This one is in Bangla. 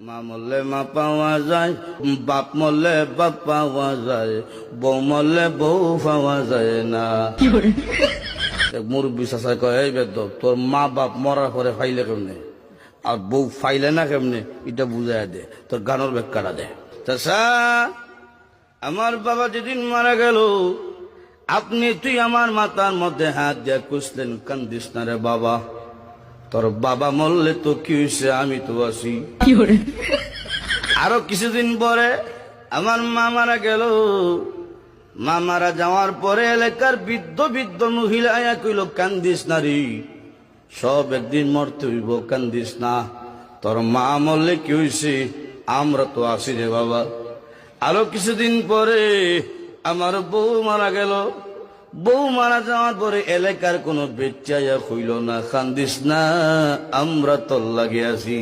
মা মরলে মা পাওয়া যায়, বাপ মরলে বাপ পাওয়া যায়, বউ মরলে বউ পাওয়া যায় না। মুরব্বী চাষা কয়, এই বেদব, তোর মা বাপ মরার পরে ফাইলে কেমনে আর বউ ফাইলে না কেমনে, এটা বুঝাই দে, তোর গানের ব্যাখ্যাটা দে। চাষা, আমার বাবা যেদিন মারা গেল, তুই আমার মাথার মধ্যে হাত দিয়ে কুসলেন, কান্দিস না রে বাবা, তোর বাবা মরলে তো কি হয়েছে, আমি তো আছি। আরো কিছুদিন পরে আমার মা মারা গেল। মা মারা যাওয়ার পরে এলাকার বৃদ্ধ বৃদ্ধ মহিলা আয়া কইল, কান্দিস না রে, সব একদিন মরতে হইব, কান্দিস না, তোর মা মরলে কি হয়েছে, আমরা তো আছি রে বাবা। আরো কিছুদিন পরে আমার বউ মারা গেল। বউ মারা যাওয়ার পরে এলাকার কোনো বেচ্চাইয়া হইল না, কান্দিস না, আমরা তোর লাগে আছি।